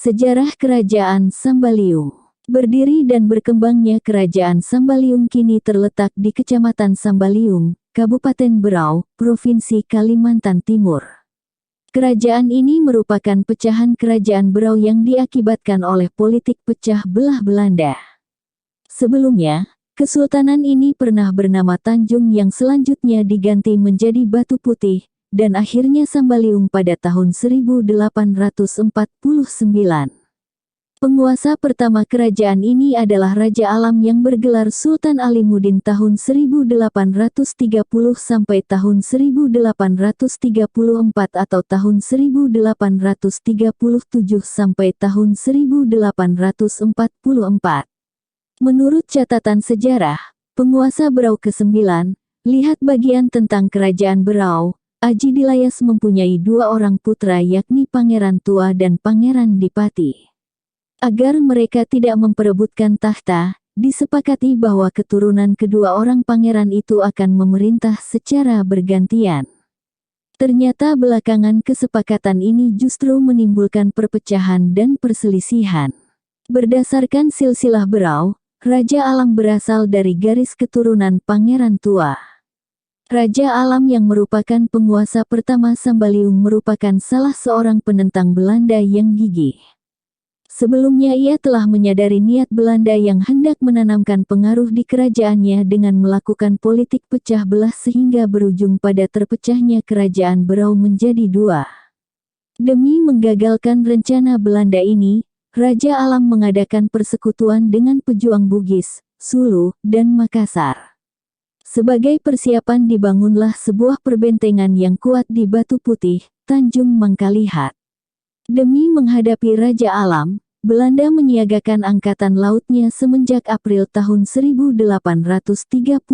Sejarah Kerajaan Sambaliung. Berdiri dan berkembangnya Kerajaan Sambaliung kini terletak di Kecamatan Sambaliung, Kabupaten Berau, Provinsi Kalimantan Timur. Kerajaan ini merupakan pecahan Kerajaan Berau yang diakibatkan oleh politik pecah belah Belanda. Sebelumnya, kesultanan ini pernah bernama Tanjung yang selanjutnya diganti menjadi Batu Putih, dan akhirnya Sambaliung pada tahun 1849. Penguasa pertama kerajaan ini adalah Raja Alam yang bergelar Sultan Alimuddin tahun 1830 sampai tahun 1834 atau tahun 1837 sampai tahun 1844. Menurut catatan sejarah, penguasa Berau ke-9, lihat bagian tentang Kerajaan Berau, Aji Dilayas mempunyai dua orang putra yakni Pangeran Tua dan Pangeran Dipati. Agar mereka tidak memperebutkan tahta, disepakati bahwa keturunan kedua orang pangeran itu akan memerintah secara bergantian. Ternyata belakangan kesepakatan ini justru menimbulkan perpecahan dan perselisihan. Berdasarkan silsilah Berau, Raja Alam berasal dari garis keturunan Pangeran Tua. Raja Alam yang merupakan penguasa pertama Sambaliung merupakan salah seorang penentang Belanda yang gigih. Sebelumnya ia telah menyadari niat Belanda yang hendak menanamkan pengaruh di kerajaannya dengan melakukan politik pecah belah sehingga berujung pada terpecahnya Kerajaan Berau menjadi dua. Demi menggagalkan rencana Belanda ini, Raja Alam mengadakan persekutuan dengan pejuang Bugis, Sulu, dan Makassar. Sebagai persiapan dibangunlah sebuah perbentengan yang kuat di Batu Putih, Tanjung Mangkalihat. Demi menghadapi Raja Alam, Belanda menyiagakan angkatan lautnya semenjak April tahun 1834.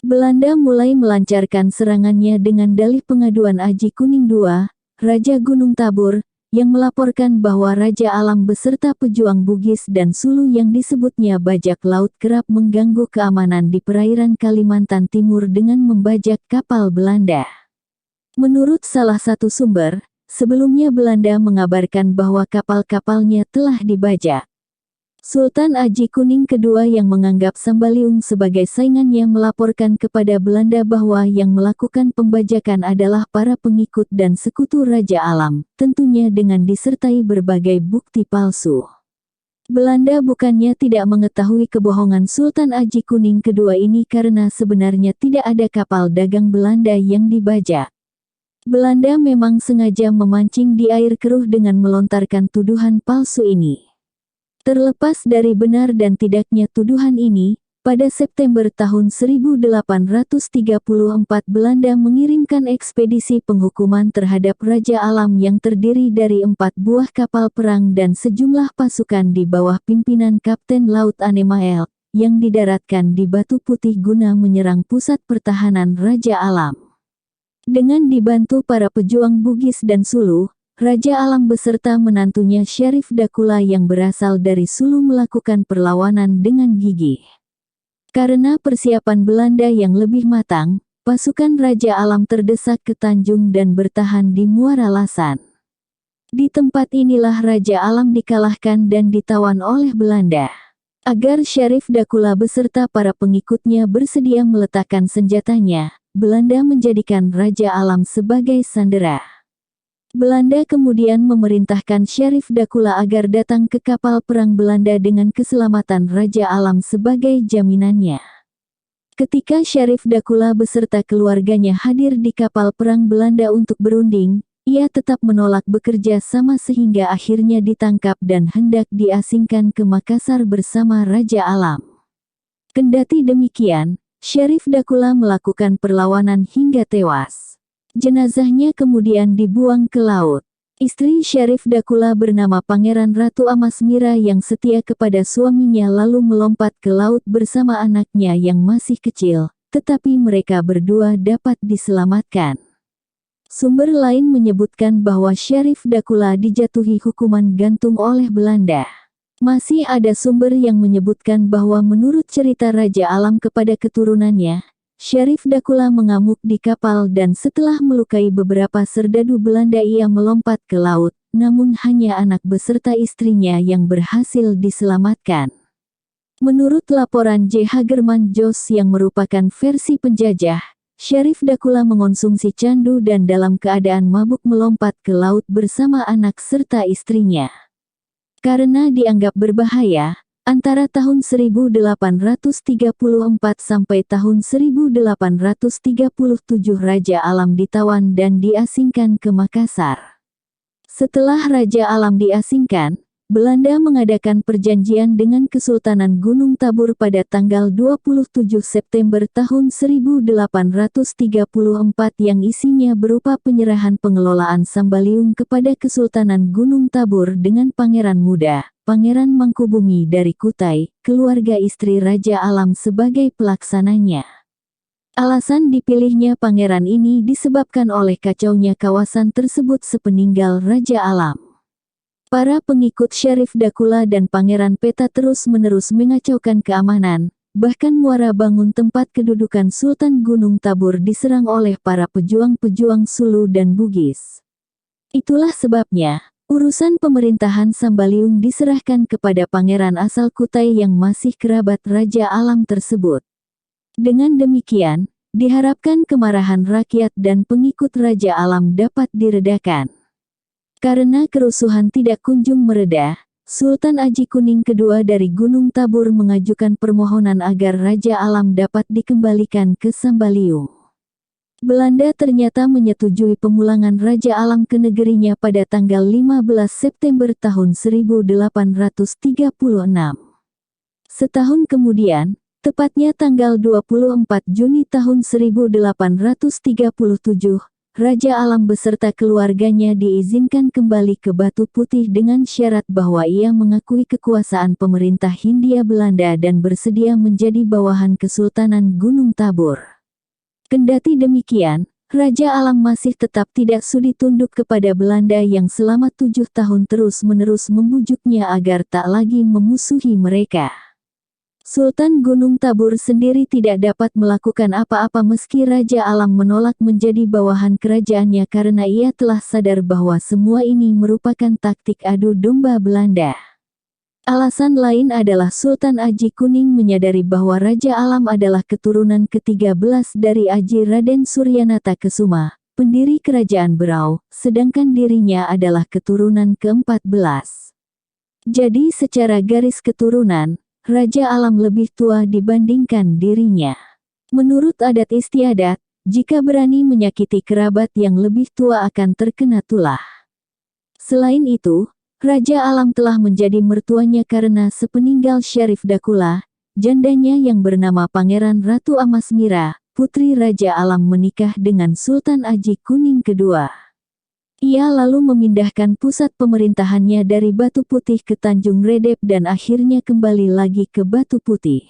Belanda mulai melancarkan serangannya dengan dalih pengaduan Aji Kuning II, Raja Gunung Tabur, yang melaporkan bahwa Raja Alam beserta pejuang Bugis dan Sulu yang disebutnya bajak laut kerap mengganggu keamanan di perairan Kalimantan Timur dengan membajak kapal Belanda. Menurut salah satu sumber, sebelumnya Belanda mengabarkan bahwa kapal-kapalnya telah dibajak. Sultan Aji Kuning kedua yang menganggap Sambaliung sebagai saingannya melaporkan kepada Belanda bahwa yang melakukan pembajakan adalah para pengikut dan sekutu Raja Alam, tentunya dengan disertai berbagai bukti palsu. Belanda bukannya tidak mengetahui kebohongan Sultan Aji Kuning kedua ini karena sebenarnya tidak ada kapal dagang Belanda yang dibajak. Belanda memang sengaja memancing di air keruh dengan melontarkan tuduhan palsu ini. Terlepas dari benar dan tidaknya tuduhan ini, pada September tahun 1834 Belanda mengirimkan ekspedisi penghukuman terhadap Raja Alam yang terdiri dari 4 buah kapal perang dan sejumlah pasukan di bawah pimpinan Kapten Laut Anemael, yang didaratkan di Batu Putih guna menyerang pusat pertahanan Raja Alam. Dengan dibantu para pejuang Bugis dan Sulu, Raja Alam beserta menantunya Syarif Dakula yang berasal dari Sulu melakukan perlawanan dengan gigih. Karena persiapan Belanda yang lebih matang, pasukan Raja Alam terdesak ke Tanjung dan bertahan di Muara Lasan. Di tempat inilah Raja Alam dikalahkan dan ditawan oleh Belanda. Agar Syarif Dakula beserta para pengikutnya bersedia meletakkan senjatanya, Belanda menjadikan Raja Alam sebagai sandera. Belanda kemudian memerintahkan Syarif Dakula agar datang ke kapal perang Belanda dengan keselamatan Raja Alam sebagai jaminannya. Ketika Syarif Dakula beserta keluarganya hadir di kapal perang Belanda untuk berunding, ia tetap menolak bekerja sama sehingga akhirnya ditangkap dan hendak diasingkan ke Makassar bersama Raja Alam. Kendati demikian, Syarif Dakula melakukan perlawanan hingga tewas. Jenazahnya kemudian dibuang ke laut. Istri Syarif Dakula bernama Pangeran Ratu Amasmira yang setia kepada suaminya lalu melompat ke laut bersama anaknya yang masih kecil, tetapi mereka berdua dapat diselamatkan. Sumber lain menyebutkan bahwa Syarif Dakula dijatuhi hukuman gantung oleh Belanda. Masih ada sumber yang menyebutkan bahwa menurut cerita Raja Alam kepada keturunannya, Syarif Dakula mengamuk di kapal dan setelah melukai beberapa serdadu Belanda ia melompat ke laut, namun hanya anak beserta istrinya yang berhasil diselamatkan. Menurut laporan J. Hagerman Jos yang merupakan versi penjajah, Syarif Dakula mengonsumsi candu dan dalam keadaan mabuk melompat ke laut bersama anak serta istrinya. Karena dianggap berbahaya, antara tahun 1834 sampai tahun 1837 Raja Alam ditawan dan diasingkan ke Makassar. Setelah Raja Alam diasingkan, Belanda mengadakan perjanjian dengan Kesultanan Gunung Tabur pada tanggal 27 September tahun 1834 yang isinya berupa penyerahan pengelolaan Sambaliung kepada Kesultanan Gunung Tabur dengan Pangeran Muda, Pangeran Mangkubumi dari Kutai, keluarga istri Raja Alam sebagai pelaksananya. Alasan dipilihnya pangeran ini disebabkan oleh kacaunya kawasan tersebut sepeninggal Raja Alam. Para pengikut Syarif Dakula dan Pangeran Peta terus-menerus mengacaukan keamanan, bahkan Muara Bangun tempat kedudukan Sultan Gunung Tabur diserang oleh para pejuang-pejuang Sulu dan Bugis. Itulah sebabnya, urusan pemerintahan Sambaliung diserahkan kepada pangeran asal Kutai yang masih kerabat Raja Alam tersebut. Dengan demikian, diharapkan kemarahan rakyat dan pengikut Raja Alam dapat diredakan. Karena kerusuhan tidak kunjung mereda, Sultan Aji Kuning II dari Gunung Tabur mengajukan permohonan agar Raja Alam dapat dikembalikan ke Sambaliung. Belanda ternyata menyetujui pemulangan Raja Alam ke negerinya pada tanggal 15 September tahun 1836. Setahun kemudian, tepatnya tanggal 24 Juni tahun 1837, Raja Alam beserta keluarganya diizinkan kembali ke Batu Putih dengan syarat bahwa ia mengakui kekuasaan pemerintah Hindia Belanda dan bersedia menjadi bawahan Kesultanan Gunung Tabur. Kendati demikian, Raja Alam masih tetap tidak sudi tunduk kepada Belanda yang selama 7 tahun terus-menerus membujuknya agar tak lagi memusuhi mereka. Sultan Gunung Tabur sendiri tidak dapat melakukan apa-apa meski Raja Alam menolak menjadi bawahan kerajaannya karena ia telah sadar bahwa semua ini merupakan taktik adu domba Belanda. Alasan lain adalah Sultan Aji Kuning menyadari bahwa Raja Alam adalah keturunan ke-13 dari Aji Raden Suryanata Kesuma, pendiri Kerajaan Berau, sedangkan dirinya adalah keturunan ke-14. Jadi secara garis keturunan, Raja Alam lebih tua dibandingkan dirinya. Menurut adat istiadat, jika berani menyakiti kerabat yang lebih tua akan terkena tulah. Selain itu, Raja Alam telah menjadi mertuanya karena sepeninggal Syarif Dakula, jandanya yang bernama Pangeran Ratu Amasmira, putri Raja Alam menikah dengan Sultan Aji Kuning II. Ia lalu memindahkan pusat pemerintahannya dari Batu Putih ke Tanjung Redep dan akhirnya kembali lagi ke Batu Putih.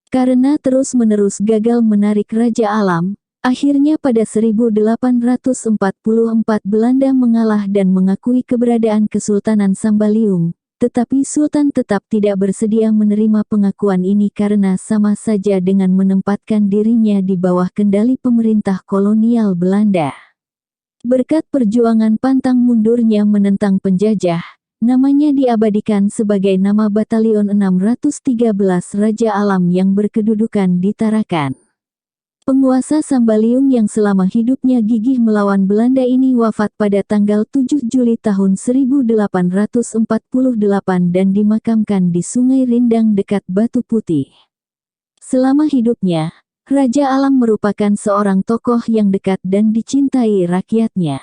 Karena terus-menerus gagal menarik Raja Alam, akhirnya pada 1844 Belanda mengalah dan mengakui keberadaan Kesultanan Sambaliung, tetapi Sultan tetap tidak bersedia menerima pengakuan ini karena sama saja dengan menempatkan dirinya di bawah kendali pemerintah kolonial Belanda. Berkat perjuangan pantang mundurnya menentang penjajah, namanya diabadikan sebagai nama Batalion 613 Raja Alam yang berkedudukan di Tarakan. Penguasa Sambaliung yang selama hidupnya gigih melawan Belanda ini wafat pada tanggal 7 Juli tahun 1848 dan dimakamkan di Sungai Rindang dekat Batu Putih. Selama hidupnya, Raja Alam merupakan seorang tokoh yang dekat dan dicintai rakyatnya.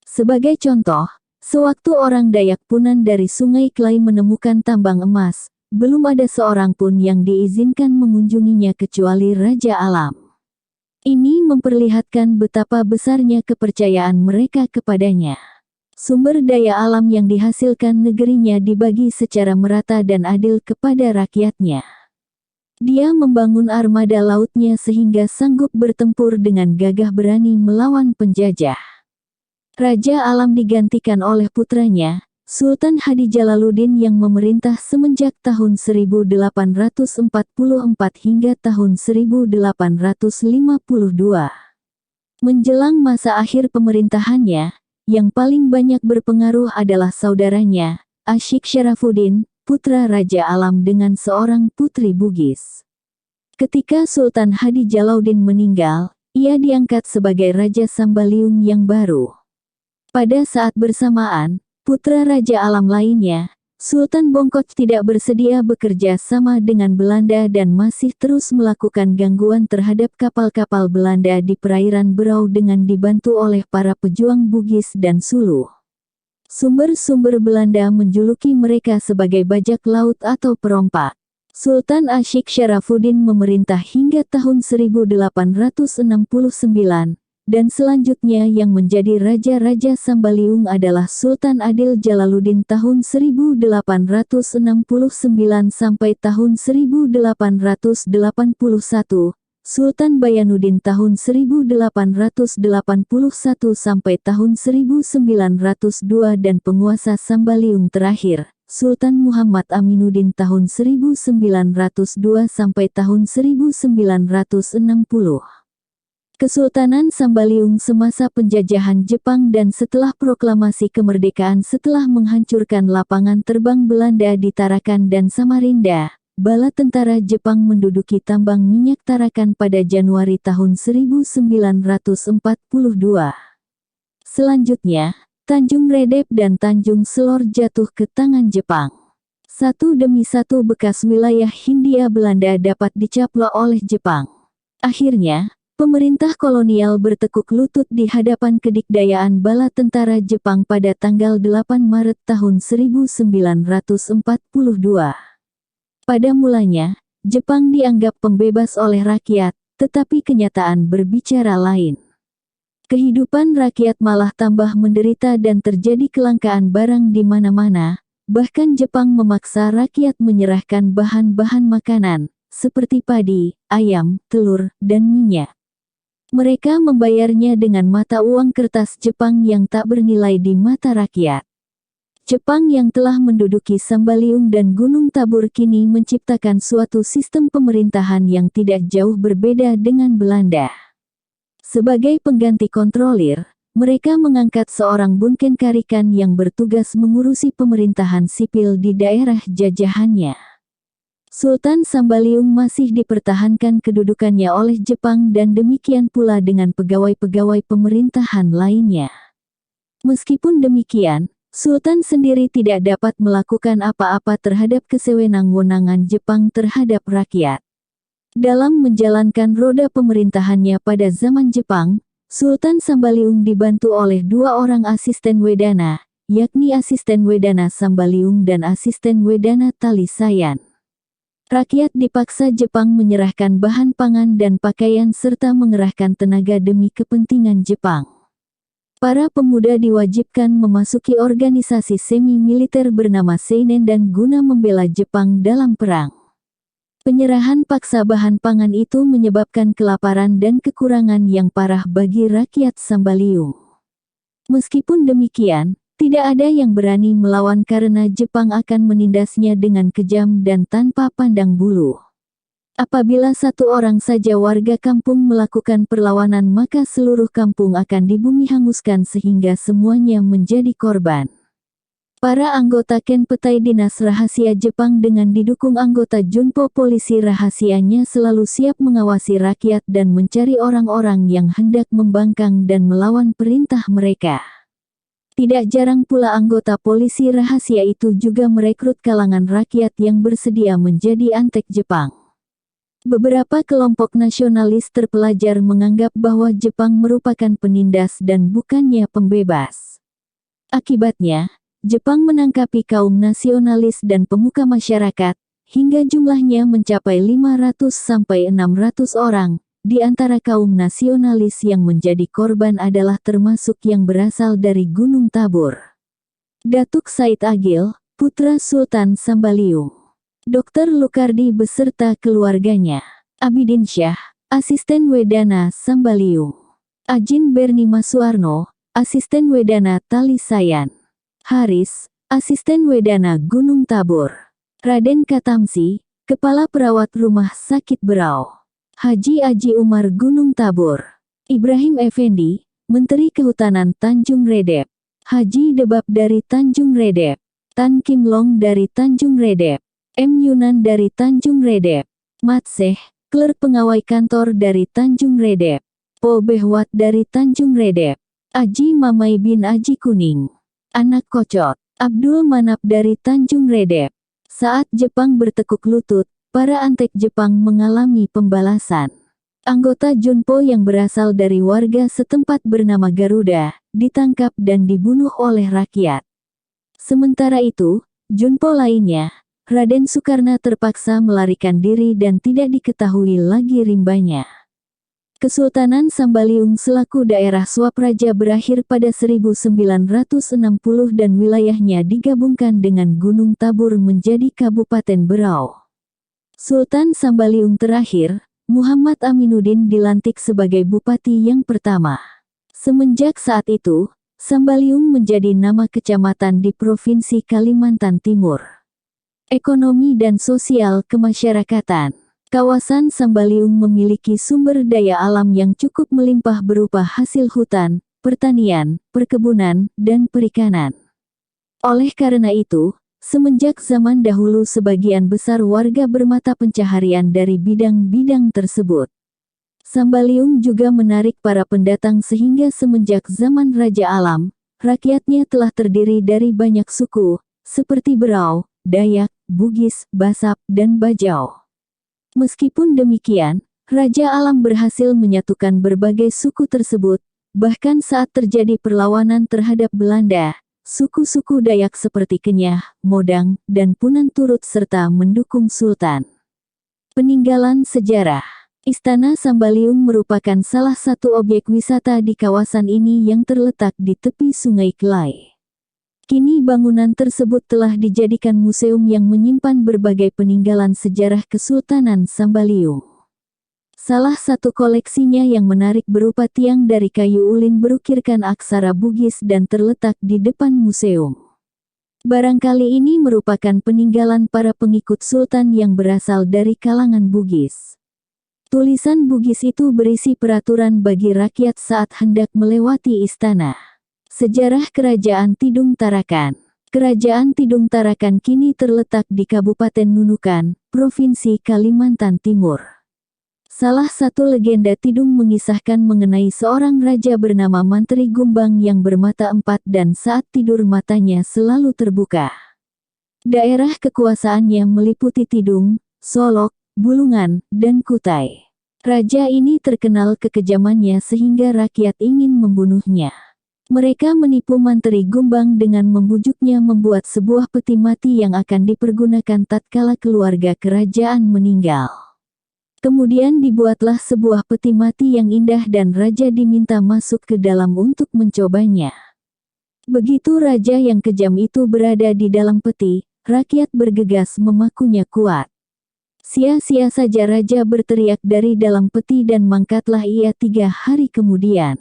Sebagai contoh, sewaktu orang Dayak Punan dari Sungai Klai menemukan tambang emas, belum ada seorang pun yang diizinkan mengunjunginya kecuali Raja Alam. Ini memperlihatkan betapa besarnya kepercayaan mereka kepadanya. Sumber daya alam yang dihasilkan negerinya dibagi secara merata dan adil kepada rakyatnya. Dia membangun armada lautnya sehingga sanggup bertempur dengan gagah berani melawan penjajah. Raja Alam digantikan oleh putranya, Sultan Hadi Jalaluddin yang memerintah semenjak tahun 1844 hingga tahun 1852. Menjelang masa akhir pemerintahannya, yang paling banyak berpengaruh adalah saudaranya, Asyik Syarafuddin, putra Raja Alam dengan seorang putri Bugis. Ketika Sultan Hadi Jalaluddin meninggal, ia diangkat sebagai Raja Sambaliung yang baru. Pada saat bersamaan, putra Raja Alam lainnya, Sultan Bongkot tidak bersedia bekerja sama dengan Belanda dan masih terus melakukan gangguan terhadap kapal-kapal Belanda di perairan Berau dengan dibantu oleh para pejuang Bugis dan Sulu. Sumber-sumber Belanda menjuluki mereka sebagai bajak laut atau perompak. Sultan Asyik Syarafuddin memerintah hingga tahun 1869. Dan selanjutnya yang menjadi Raja-Raja Sambaliung adalah Sultan Adil Jalaluddin tahun 1869 sampai tahun 1881, Sultan Bayanuddin tahun 1881 sampai tahun 1902 dan penguasa Sambaliung terakhir, Sultan Muhammad Aminuddin tahun 1902 sampai tahun 1960. Kesultanan Sambaliung semasa penjajahan Jepang dan setelah proklamasi kemerdekaan setelah menghancurkan lapangan terbang Belanda di Tarakan dan Samarinda, bala tentara Jepang menduduki tambang minyak Tarakan pada Januari tahun 1942. Selanjutnya, Tanjung Redep dan Tanjung Selor jatuh ke tangan Jepang. Satu demi satu bekas wilayah Hindia Belanda dapat dicaplok oleh Jepang. Akhirnya, pemerintah kolonial bertekuk lutut di hadapan kedikdayaan bala tentara Jepang pada tanggal 8 Maret tahun 1942. Pada mulanya, Jepang dianggap pembebas oleh rakyat, tetapi kenyataan berbicara lain. Kehidupan rakyat malah tambah menderita dan terjadi kelangkaan barang di mana-mana, bahkan Jepang memaksa rakyat menyerahkan bahan-bahan makanan, seperti padi, ayam, telur, dan minyak. Mereka membayarnya dengan mata uang kertas Jepang yang tak bernilai di mata rakyat. Jepang yang telah menduduki Sambaliung dan Gunung Tabur kini menciptakan suatu sistem pemerintahan yang tidak jauh berbeda dengan Belanda. Sebagai pengganti kontrolir, mereka mengangkat seorang Bunken Karikan yang bertugas mengurusi pemerintahan sipil di daerah jajahannya. Sultan Sambaliung masih dipertahankan kedudukannya oleh Jepang dan demikian pula dengan pegawai-pegawai pemerintahan lainnya. Meskipun demikian, Sultan sendiri tidak dapat melakukan apa-apa terhadap kesewenang-wenangan Jepang terhadap rakyat. Dalam menjalankan roda pemerintahannya pada zaman Jepang, Sultan Sambaliung dibantu oleh dua orang asisten Wedana, yakni asisten Wedana Sambaliung dan asisten Wedana Talisayan. Rakyat dipaksa Jepang menyerahkan bahan pangan dan pakaian serta mengerahkan tenaga demi kepentingan Jepang. Para pemuda diwajibkan memasuki organisasi semi-militer bernama Seinen dan guna membela Jepang dalam perang. Penyerahan paksa bahan pangan itu menyebabkan kelaparan dan kekurangan yang parah bagi rakyat Sambaliung. Meskipun demikian, tidak ada yang berani melawan karena Jepang akan menindasnya dengan kejam dan tanpa pandang bulu. Apabila satu orang saja warga kampung melakukan perlawanan maka seluruh kampung akan dibumi hanguskan sehingga semuanya menjadi korban. Para anggota Ken Petai Dinas Rahasia Jepang dengan didukung anggota Junpo polisi rahasianya selalu siap mengawasi rakyat dan mencari orang-orang yang hendak membangkang dan melawan perintah mereka. Tidak jarang pula anggota polisi rahasia itu juga merekrut kalangan rakyat yang bersedia menjadi antek Jepang. Beberapa kelompok nasionalis terpelajar menganggap bahwa Jepang merupakan penindas dan bukannya pembebas. Akibatnya, Jepang menangkapi kaum nasionalis dan pemuka masyarakat, hingga jumlahnya mencapai 500-600 orang. Di antara kaum nasionalis yang menjadi korban adalah termasuk yang berasal dari Gunung Tabur. Datuk Said Agil, putra Sultan Sambaliung. Dr. Lukardi beserta keluarganya. Abidin Syah, asisten Wedana Sambaliung. Ajin Berni Masuarno, asisten Wedana Talisayan. Haris, Asisten Wedana Gunung Tabur. Raden Katamsi, Kepala Perawat Rumah Sakit Berau. Haji Aji Umar Gunung Tabur. Ibrahim Effendi, Menteri Kehutanan Tanjung Redep. Haji Debab dari Tanjung Redep. Tan Kim Long dari Tanjung Redep. M. Yunan dari Tanjung Redep. Mat Seh, Kler Pengawai Kantor dari Tanjung Redep. Po Behwat dari Tanjung Redep. Aji Mamai bin Aji Kuning. Anak Kocot. Abdul Manap dari Tanjung Redep. Saat Jepang bertekuk lutut, para antek Jepang mengalami pembalasan. Anggota Junpo yang berasal dari warga setempat bernama Garuda, ditangkap dan dibunuh oleh rakyat. Sementara itu, Junpo lainnya, Raden Soekarno terpaksa melarikan diri dan tidak diketahui lagi rimbanya. Kesultanan Sambaliung selaku daerah suap raja berakhir pada 1960 dan wilayahnya digabungkan dengan Gunung Tabur menjadi Kabupaten Berau. Sultan Sambaliung terakhir, Muhammad Aminuddin dilantik sebagai bupati yang pertama. Semenjak saat itu, Sambaliung menjadi nama kecamatan di Provinsi Kalimantan Timur. Ekonomi dan sosial kemasyarakatan. Kawasan Sambaliung memiliki sumber daya alam yang cukup melimpah berupa hasil hutan, pertanian, perkebunan, dan perikanan. Oleh karena itu, semenjak zaman dahulu sebagian besar warga bermata pencaharian dari bidang-bidang tersebut. Sambaliung juga menarik para pendatang sehingga semenjak zaman Raja Alam, rakyatnya telah terdiri dari banyak suku, seperti Berau, Dayak, Bugis, Basap, dan Bajau. Meskipun demikian, Raja Alam berhasil menyatukan berbagai suku tersebut, bahkan saat terjadi perlawanan terhadap Belanda, suku-suku Dayak seperti Kenyah, Modang, dan Punan turut serta mendukung Sultan. Peninggalan sejarah. Istana Sambaliung merupakan salah satu objek wisata di kawasan ini yang terletak di tepi Sungai Kelai. Kini bangunan tersebut telah dijadikan museum yang menyimpan berbagai peninggalan sejarah Kesultanan Sambaliung. Salah satu koleksinya yang menarik berupa tiang dari kayu ulin berukirkan aksara Bugis dan terletak di depan museum. Barangkali ini merupakan peninggalan para pengikut Sultan yang berasal dari kalangan Bugis. Tulisan Bugis itu berisi peraturan bagi rakyat saat hendak melewati istana. Sejarah Kerajaan Tidung Tarakan. Kerajaan Tidung Tarakan kini terletak di Kabupaten Nunukan, Provinsi Kalimantan Timur. Salah satu legenda Tidung mengisahkan mengenai seorang raja bernama Manteri Gumbang yang bermata empat dan saat tidur matanya selalu terbuka. Daerah kekuasaannya meliputi Tidung, Solok, Bulungan, dan Kutai. Raja ini terkenal kekejamannya sehingga rakyat ingin membunuhnya. Mereka menipu Manteri Gumbang dengan membujuknya membuat sebuah peti mati yang akan dipergunakan tatkala keluarga kerajaan meninggal. Kemudian dibuatlah sebuah peti mati yang indah dan raja diminta masuk ke dalam untuk mencobanya. Begitu raja yang kejam itu berada di dalam peti, rakyat bergegas memakunya kuat. Sia-sia saja raja berteriak dari dalam peti dan mangkatlah ia 3 hari kemudian.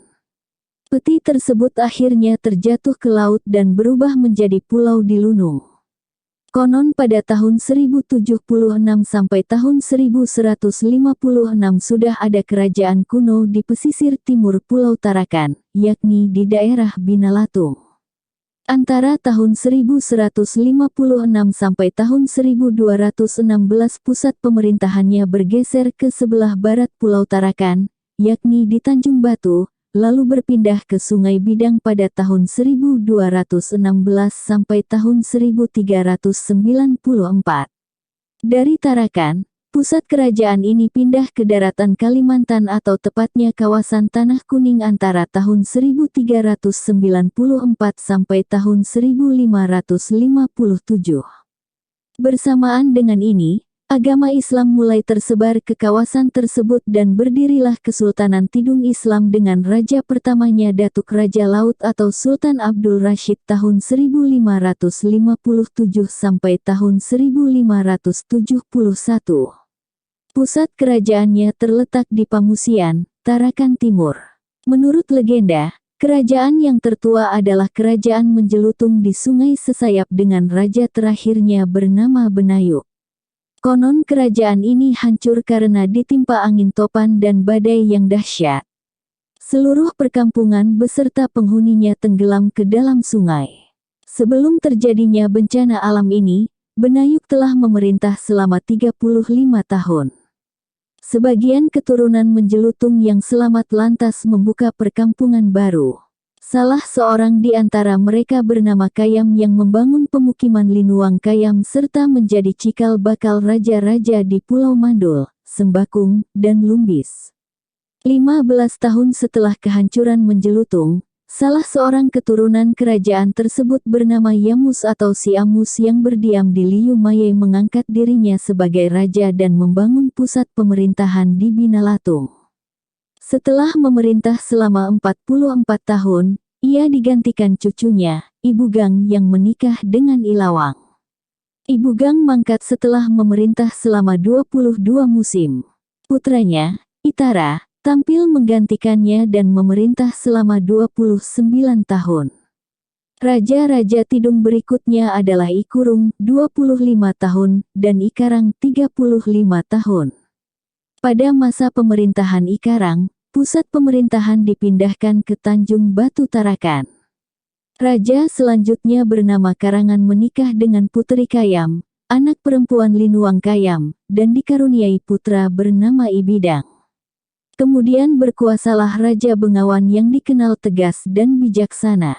Peti tersebut akhirnya terjatuh ke laut dan berubah menjadi pulau di Lunung. Konon pada tahun 1076 sampai tahun 1156 sudah ada kerajaan kuno di pesisir timur Pulau Tarakan, yakni di daerah Binalatung. Antara tahun 1156 sampai tahun 1216 pusat pemerintahannya bergeser ke sebelah barat Pulau Tarakan, yakni di Tanjung Batu, lalu berpindah ke Sungai Bidang pada tahun 1216 sampai tahun 1394. Dari Tarakan, pusat kerajaan ini pindah ke daratan Kalimantan atau tepatnya kawasan Tanah Kuning antara tahun 1394 sampai tahun 1557. Bersamaan dengan ini, agama Islam mulai tersebar ke kawasan tersebut dan berdirilah Kesultanan Tidung Islam dengan raja pertamanya Datuk Raja Laut atau Sultan Abdul Rashid tahun 1557 sampai tahun 1571. Pusat kerajaannya terletak di Pamusian, Tarakan Timur. Menurut legenda, Kerajaan yang tertua adalah kerajaan menjelutung di sungai sesayap dengan raja terakhirnya bernama Benayu. Konon kerajaan ini hancur karena ditimpa angin topan dan badai yang dahsyat. Seluruh perkampungan beserta penghuninya tenggelam ke dalam sungai. Sebelum terjadinya bencana alam ini, Benayu telah memerintah selama 35 tahun. Sebagian keturunan menjelutung yang selamat lantas membuka perkampungan baru. Salah seorang di antara mereka bernama Kayam yang membangun pemukiman Linuang Kayam serta menjadi cikal bakal raja-raja di Pulau Mandul, Sembakung, dan Lumbis. 15 tahun setelah kehancuran menjelutung, salah seorang keturunan kerajaan tersebut bernama Yamus atau Siamus yang berdiam di Liu Maye mengangkat dirinya sebagai raja dan membangun pusat pemerintahan di Binalatung. Setelah memerintah selama 44 tahun, ia digantikan cucunya, Ibu Gang yang menikah dengan Ilawang. Ibu Gang mangkat setelah memerintah selama 22 musim. Putranya, Itara, tampil menggantikannya dan memerintah selama 29 tahun. Raja-raja Tidung berikutnya adalah Ikurung 25 tahun dan Ikarang 35 tahun. Pada masa pemerintahan Ikarang, pusat pemerintahan dipindahkan ke Tanjung Batu Tarakan. Raja selanjutnya bernama Karangan menikah dengan Putri Kayam, anak perempuan Linuang Kayam, dan dikaruniai putra bernama Ibidang. Kemudian berkuasalah Raja Bengawan yang dikenal tegas dan bijaksana.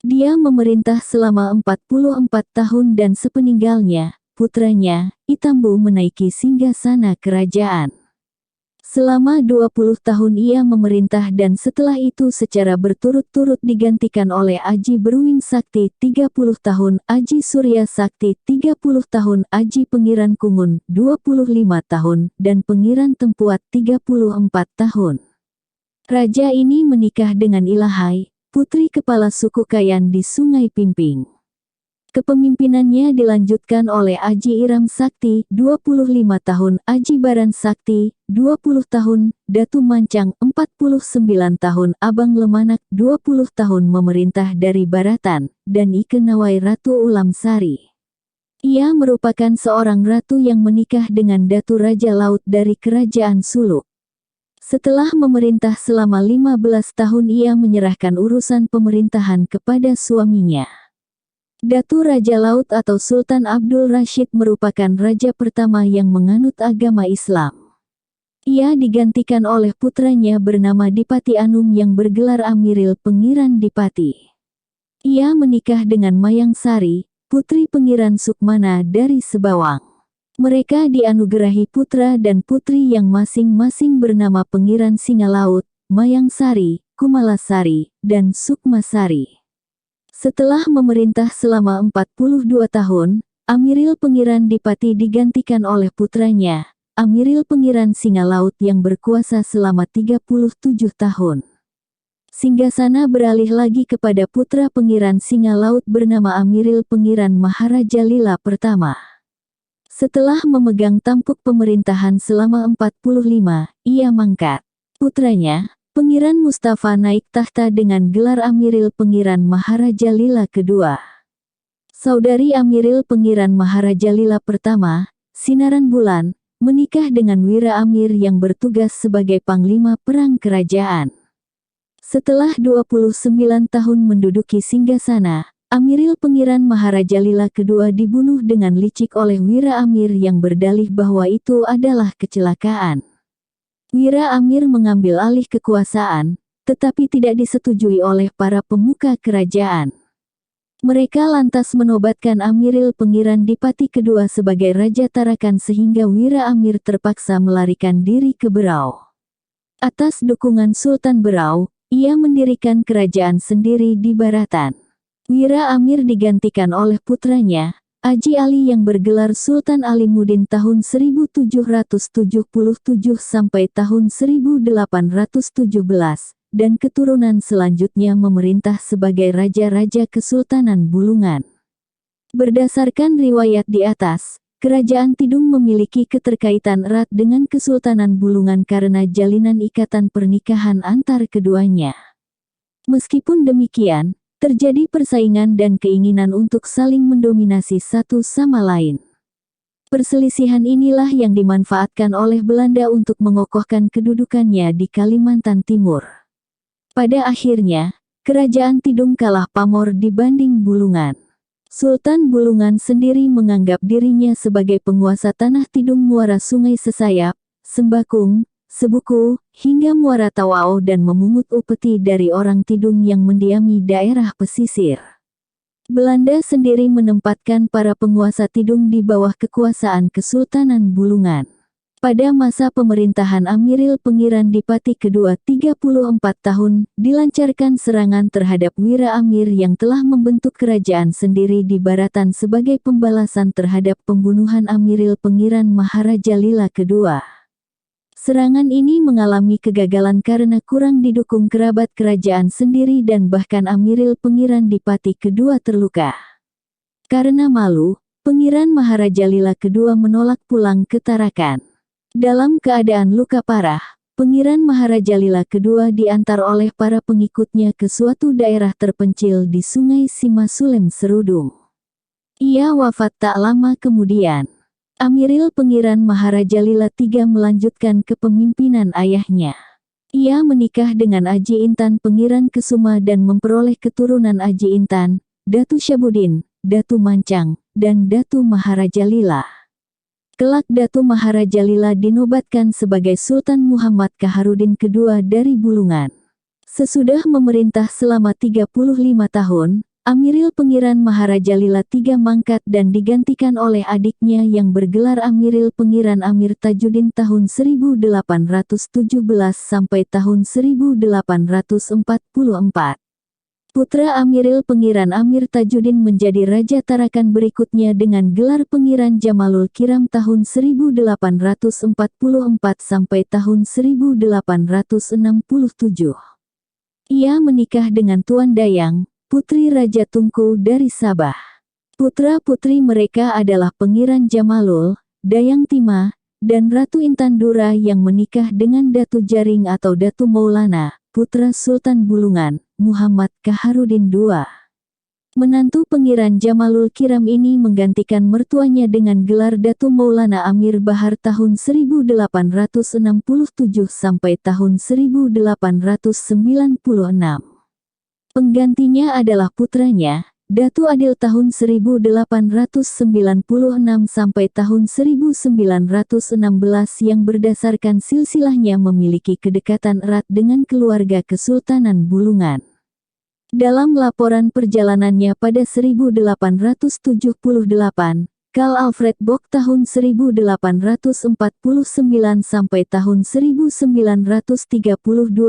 Dia memerintah selama 44 tahun dan sepeninggalnya, putranya, Itambu menaiki singgasana kerajaan. Selama 20 tahun ia memerintah dan setelah itu secara berturut-turut digantikan oleh Aji Beruing Sakti 30 tahun, Aji Surya Sakti 30 tahun, Aji Pengiran Kungun 25 tahun, dan Pengiran Tempuat 34 tahun. Raja ini menikah dengan Ilahai, putri kepala suku Kayan di Sungai Pimping. Kepemimpinannya dilanjutkan oleh Aji Iram Sakti, 25 tahun, Aji Baran Sakti, 20 tahun, Datu Mancang, 49 tahun, Abang Lemanak, 20 tahun memerintah dari Baratan, dan Ike Nawai Ratu Ulam Sari. Ia merupakan seorang ratu yang menikah dengan Datu Raja Laut dari Kerajaan Suluk. Setelah memerintah selama 15 tahun ia menyerahkan urusan pemerintahan kepada suaminya. Datu Raja Laut atau Sultan Abdul Rashid merupakan raja pertama yang menganut agama Islam. Ia digantikan oleh putranya bernama Dipati Anum yang bergelar Amiril Pengiran Dipati. Ia menikah dengan Mayang Sari, putri Pengiran Sukmana dari Sebawang. Mereka dianugerahi putra dan putri yang masing-masing bernama Pengiran Singa Laut, Mayang Sari, Kumalasari, dan Sukmasari. Setelah memerintah selama 42 tahun, Amiril Pengiran Dipati digantikan oleh putranya, Amiril Pengiran Singa Laut yang berkuasa selama 37 tahun. Singgasana beralih lagi kepada putra Pengiran Singa Laut bernama Amiril Pengiran Maharaja Lila pertama. Setelah memegang tampuk pemerintahan selama 45, ia mangkat. Putranya, Pengiran Mustafa naik tahta dengan gelar Amiril Pengiran Maharaja Lila kedua. Saudari Amiril Pengiran Maharaja Lila pertama, Sinaran Bulan, menikah dengan Wira Amir yang bertugas sebagai Panglima Perang Kerajaan. Setelah 29 tahun menduduki singgasana, Amiril Pengiran Maharaja Lila kedua dibunuh dengan licik oleh Wira Amir yang berdalih bahwa itu adalah kecelakaan. Wira Amir mengambil alih kekuasaan, tetapi tidak disetujui oleh para pemuka kerajaan. Mereka lantas menobatkan Amiril Pengiran Dipati kedua sebagai Raja Tarakan sehingga Wira Amir terpaksa melarikan diri ke Berau. Atas dukungan Sultan Berau, ia mendirikan kerajaan sendiri di Baratan. Wira Amir digantikan oleh putranya, Aji Ali yang bergelar Sultan Alimuddin tahun 1777 sampai tahun 1817, dan keturunan selanjutnya memerintah sebagai Raja-Raja Kesultanan Bulungan. Berdasarkan riwayat di atas, Kerajaan Tidung memiliki keterkaitan erat dengan Kesultanan Bulungan karena jalinan ikatan pernikahan antar keduanya. Meskipun demikian, terjadi persaingan dan keinginan untuk saling mendominasi satu sama lain. Perselisihan inilah yang dimanfaatkan oleh Belanda untuk mengokohkan kedudukannya di Kalimantan Timur. Pada akhirnya, Kerajaan Tidung kalah pamor dibanding Bulungan. Sultan Bulungan sendiri menganggap dirinya sebagai penguasa tanah Tidung Muara Sungai Sesayap, Sembakung, Sebuku, hingga Muara Tawau dan memungut upeti dari orang Tidung yang mendiami daerah pesisir. Belanda sendiri menempatkan para penguasa Tidung di bawah kekuasaan Kesultanan Bulungan. Pada masa pemerintahan Amiril Pengiran Dipati kedua 34 tahun, dilancarkan serangan terhadap Wira Amir yang telah membentuk kerajaan sendiri di Baratan sebagai pembalasan terhadap pembunuhan Amiril Pengiran Maharaja Lila kedua. Serangan ini mengalami kegagalan karena kurang didukung kerabat kerajaan sendiri dan bahkan Amiril Pengiran Dipati kedua terluka. Karena malu, Pengiran Maharaja Lila kedua menolak pulang ke Tarakan. Dalam keadaan luka parah, Pengiran Maharaja Lila kedua diantar oleh para pengikutnya ke suatu daerah terpencil di Sungai Simasulem Serudung. Ia wafat tak lama kemudian. Amiril Pengiran Maharaja Lila III melanjutkan kepemimpinan ayahnya. Ia menikah dengan Aji Intan Pengiran Kesuma dan memperoleh keturunan Aji Intan, Datu Syabudin, Datu Mancang, dan Datu Maharaja Lila. Kelak Datu Maharaja Lila dinobatkan sebagai Sultan Muhammad Kaharudin kedua dari Bulungan. Sesudah memerintah selama 35 tahun, Amiril Pengiran Maharaja Lila III mangkat dan digantikan oleh adiknya yang bergelar Amiril Pengiran Amir Tajuddin tahun 1817 sampai tahun 1844. Putra Amiril Pengiran Amir Tajuddin menjadi Raja Tarakan berikutnya dengan gelar Pengiran Jamalul Kiram tahun 1844 sampai tahun 1867. Ia menikah dengan Tuan Dayang, putri Raja Tungku dari Sabah. Putra-putri mereka adalah Pengiran Jamalul, Dayang Tima, dan Ratu Intan Dura yang menikah dengan Datu Jaring atau Datu Maulana, putra Sultan Bulungan, Muhammad Kaharudin II. Menantu Pengiran Jamalul Kiram ini menggantikan mertuanya dengan gelar Datu Maulana Amir Bahar tahun 1867 sampai tahun 1896. Penggantinya adalah putranya, Datu Adil tahun 1896 sampai tahun 1916 yang berdasarkan silsilahnya memiliki kedekatan erat dengan keluarga Kesultanan Bulungan. Dalam laporan perjalanannya pada 1878, Karl Alfred Bock tahun 1849 sampai tahun 1932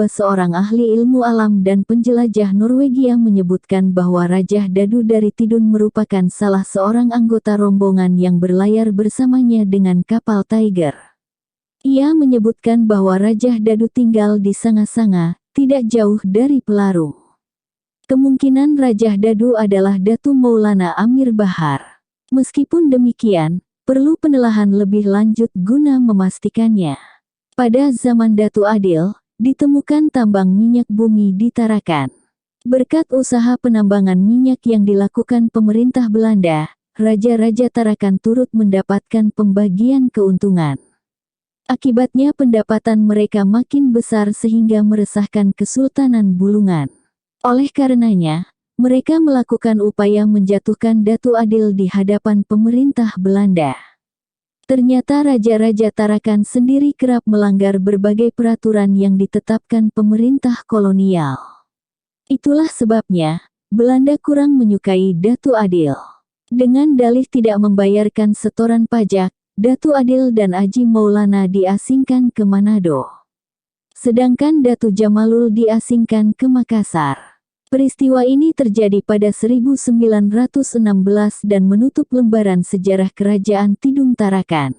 seorang ahli ilmu alam dan penjelajah Norwegia menyebutkan bahwa Raja Dadu dari Tidun merupakan salah seorang anggota rombongan yang berlayar bersamanya dengan kapal Tiger. Ia menyebutkan bahwa Raja Dadu tinggal di Sanga-Sanga, tidak jauh dari Pelarung. Kemungkinan Raja Dadu adalah Datu Maulana Amir Bahar. Meskipun demikian, perlu penelaahan lebih lanjut guna memastikannya. Pada zaman Datu Adil, ditemukan tambang minyak bumi di Tarakan. Berkat usaha penambangan minyak yang dilakukan pemerintah Belanda, raja-raja Tarakan turut mendapatkan pembagian keuntungan. Akibatnya pendapatan mereka makin besar sehingga meresahkan Kesultanan Bulungan. Oleh karenanya, mereka melakukan upaya menjatuhkan Datu Adil di hadapan pemerintah Belanda. Ternyata raja-raja Tarakan sendiri kerap melanggar berbagai peraturan yang ditetapkan pemerintah kolonial. Itulah sebabnya, Belanda kurang menyukai Datu Adil. Dengan dalih tidak membayarkan setoran pajak, Datu Adil dan Aji Maulana diasingkan ke Manado. Sedangkan Datu Jamalul diasingkan ke Makassar. Peristiwa ini terjadi pada 1916 dan menutup lembaran sejarah Kerajaan Tidung Tarakan.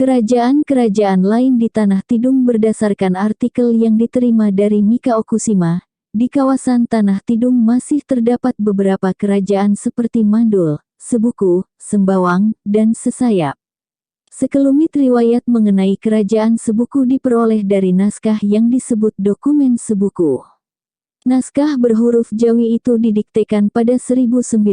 Kerajaan-kerajaan lain di Tanah Tidung berdasarkan artikel yang diterima dari Mika Okushima, di kawasan Tanah Tidung masih terdapat beberapa kerajaan seperti Mandul, Sebuku, Sembawang, dan Sesayap. Sekelumit riwayat mengenai kerajaan Sebuku diperoleh dari naskah yang disebut Dokumen Sebuku. Naskah berhuruf Jawi itu didiktekan pada 1916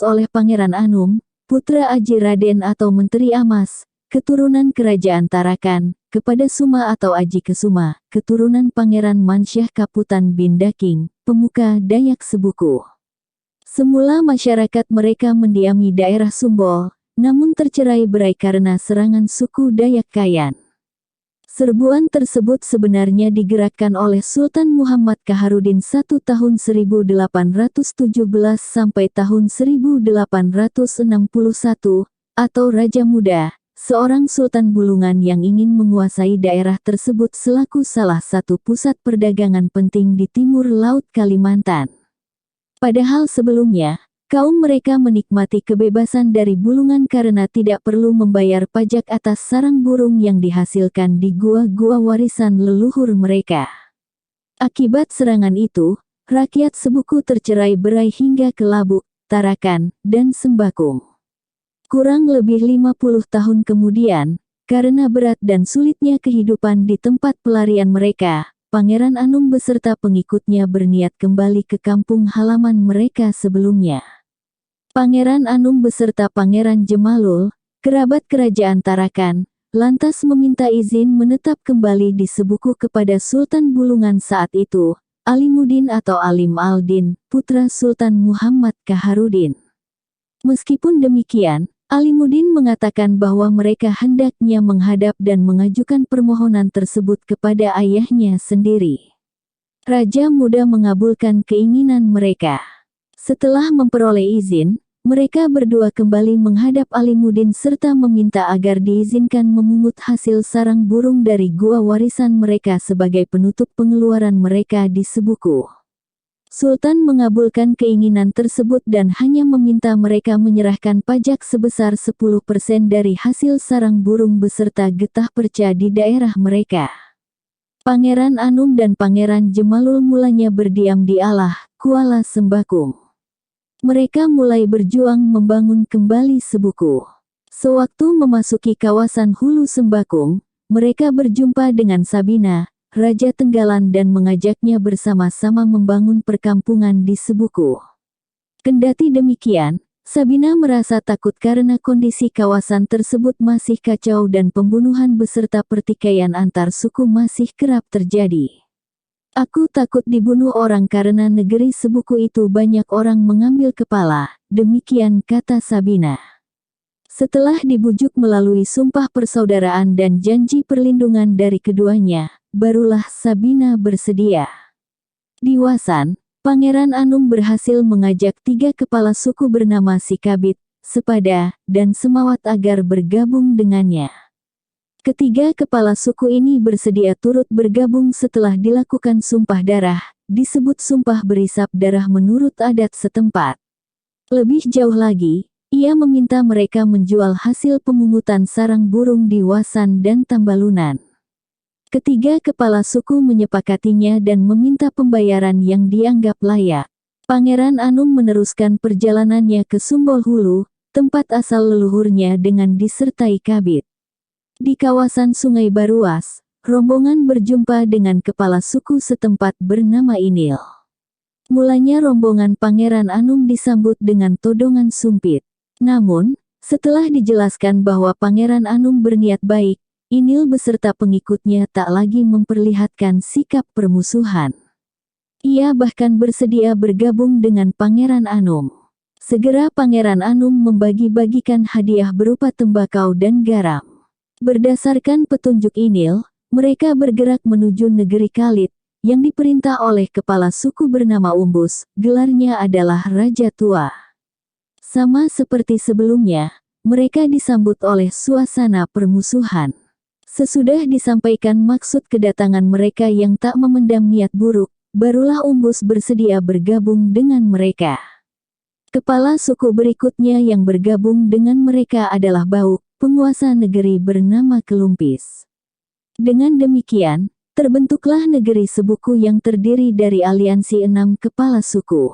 oleh Pangeran Anum, putra Aji Raden atau Menteri Amas, keturunan Kerajaan Tarakan, kepada Suma atau Aji Kesuma, keturunan Pangeran Mansyah Kaputan bin Daking, pemuka Dayak Sebuku. Semula masyarakat mereka mendiami daerah Sumbol, namun tercerai-berai karena serangan suku Dayak Kayan. Serbuan tersebut sebenarnya digerakkan oleh Sultan Muhammad Kaharudin tahun 1817 sampai tahun 1861, atau Raja Muda, seorang sultan bulungan yang ingin menguasai daerah tersebut selaku salah satu pusat perdagangan penting di timur Laut Kalimantan. Padahal sebelumnya, kaum mereka menikmati kebebasan dari Bulungan karena tidak perlu membayar pajak atas sarang burung yang dihasilkan di gua-gua warisan leluhur mereka. Akibat serangan itu, rakyat Sebuku tercerai-berai hingga ke Labuk, Tarakan, dan Sembakung. Kurang lebih 50 tahun kemudian, karena berat dan sulitnya kehidupan di tempat pelarian mereka, Pangeran Anum beserta pengikutnya berniat kembali ke kampung halaman mereka sebelumnya. Pangeran Anum beserta Pangeran Jemalul, kerabat kerajaan Tarakan, lantas meminta izin menetap kembali di Sebuku kepada Sultan Bulungan saat itu, Alimuddin atau Alim al-Din, putra Sultan Muhammad Kaharudin. Meskipun demikian, Alimuddin mengatakan bahwa mereka hendaknya menghadap dan mengajukan permohonan tersebut kepada ayahnya sendiri. Raja Muda mengabulkan keinginan mereka. Setelah memperoleh izin, mereka berdua kembali menghadap Alimuddin serta meminta agar diizinkan memungut hasil sarang burung dari gua warisan mereka sebagai penutup pengeluaran mereka di Sebuku. Sultan mengabulkan keinginan tersebut dan hanya meminta mereka menyerahkan pajak sebesar 10% dari hasil sarang burung beserta getah perca di daerah mereka. Pangeran Anum dan Pangeran Jemalul mulanya berdiam di Alah, Kuala Sembakung. Mereka mulai berjuang membangun kembali Sebuku. Sewaktu memasuki kawasan Hulu Sembakung, mereka berjumpa dengan Sabina, Raja Tenggalan dan mengajaknya bersama-sama membangun perkampungan di Sebuku. Kendati demikian, Sabina merasa takut karena kondisi kawasan tersebut masih kacau dan pembunuhan beserta pertikaian antar suku masih kerap terjadi. Aku takut dibunuh orang karena negeri Sebuku itu banyak orang mengambil kepala, demikian kata Sabina. Setelah dibujuk melalui sumpah persaudaraan dan janji perlindungan dari keduanya, barulah Sabina bersedia. Di Wasan, Pangeran Anum berhasil mengajak 3 kepala suku bernama Sikabit, Sepada, dan Semawat agar bergabung dengannya. Ketiga kepala suku ini bersedia turut bergabung setelah dilakukan sumpah darah, disebut sumpah berisap darah menurut adat setempat. Lebih jauh lagi, ia meminta mereka menjual hasil pemungutan sarang burung di Wasan dan Tambalunan. Ketiga kepala suku menyepakatinya dan meminta pembayaran yang dianggap layak. Pangeran Anum meneruskan perjalanannya ke Sumbol Hulu, tempat asal leluhurnya dengan disertai Kabit. Di kawasan Sungai Baruas, rombongan berjumpa dengan kepala suku setempat bernama Inil. Mulanya rombongan Pangeran Anum disambut dengan todongan sumpit. Namun, setelah dijelaskan bahwa Pangeran Anum berniat baik, Inil beserta pengikutnya tak lagi memperlihatkan sikap permusuhan. Ia bahkan bersedia bergabung dengan Pangeran Anum. Segera Pangeran Anum membagi-bagikan hadiah berupa tembakau dan garam. Berdasarkan petunjuk Inil, mereka bergerak menuju negeri Kalit, yang diperintah oleh kepala suku bernama Umbus, gelarnya adalah Raja Tua. Sama seperti sebelumnya, mereka disambut oleh suasana permusuhan. Sesudah disampaikan maksud kedatangan mereka yang tak memendam niat buruk, barulah Umbus bersedia bergabung dengan mereka. Kepala suku berikutnya yang bergabung dengan mereka adalah Bauk, penguasa negeri bernama Kelumpis. Dengan demikian, terbentuklah negeri Sebuku yang terdiri dari aliansi 6 kepala suku.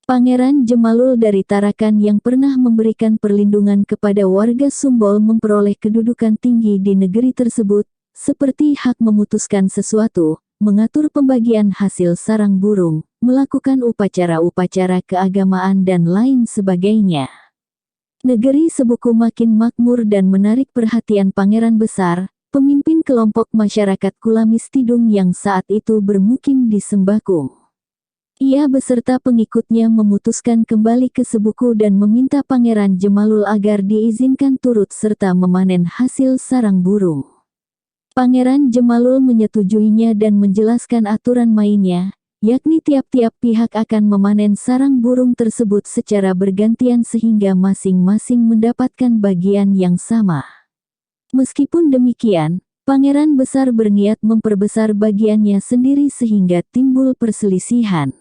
Pangeran Jemalul dari Tarakan yang pernah memberikan perlindungan kepada warga Sumbol memperoleh kedudukan tinggi di negeri tersebut, seperti hak memutuskan sesuatu, mengatur pembagian hasil sarang burung, melakukan upacara-upacara keagamaan dan lain sebagainya. Negeri Sebuku makin makmur dan menarik perhatian Pangeran Besar, pemimpin kelompok masyarakat Kulamis Tidung yang saat itu bermukim di Sembakung. Ia beserta pengikutnya memutuskan kembali ke Sebuku dan meminta Pangeran Jemalul agar diizinkan turut serta memanen hasil sarang burung. Pangeran Jemalul menyetujuinya dan menjelaskan aturan mainnya, yakni tiap-tiap pihak akan memanen sarang burung tersebut secara bergantian sehingga masing-masing mendapatkan bagian yang sama. Meskipun demikian, Pangeran Besar berniat memperbesar bagiannya sendiri sehingga timbul perselisihan.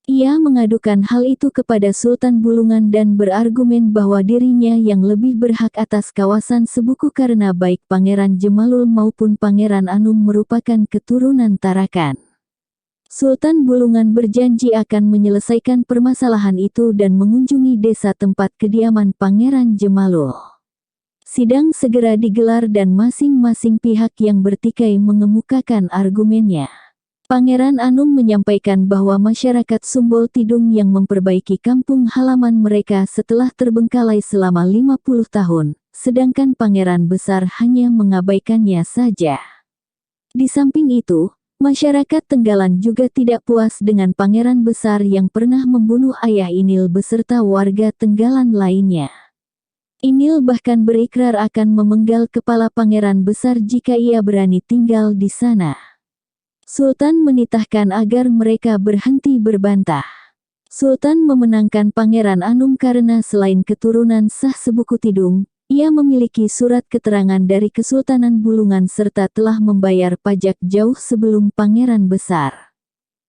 Ia mengadukan hal itu kepada Sultan Bulungan dan berargumen bahwa dirinya yang lebih berhak atas kawasan Sebuku karena baik Pangeran Jemalul maupun Pangeran Anum merupakan keturunan Tarakan. Sultan Bulungan berjanji akan menyelesaikan permasalahan itu dan mengunjungi desa tempat kediaman Pangeran Jemalul. Sidang segera digelar dan masing-masing pihak yang bertikai mengemukakan argumennya. Pangeran Anum menyampaikan bahwa masyarakat Sumbol Tidung yang memperbaiki kampung halaman mereka setelah terbengkalai selama 50 tahun, sedangkan Pangeran Besar hanya mengabaikannya saja. Di samping itu, masyarakat Tenggalan juga tidak puas dengan Pangeran Besar yang pernah membunuh ayah Inil beserta warga Tenggalan lainnya. Inil bahkan berikrar akan memenggal kepala Pangeran Besar jika ia berani tinggal di sana. Sultan menitahkan agar mereka berhenti berbantah. Sultan memenangkan Pangeran Anum karena selain keturunan sah Sebuku Tidung, ia memiliki surat keterangan dari Kesultanan Bulungan serta telah membayar pajak jauh sebelum Pangeran Besar.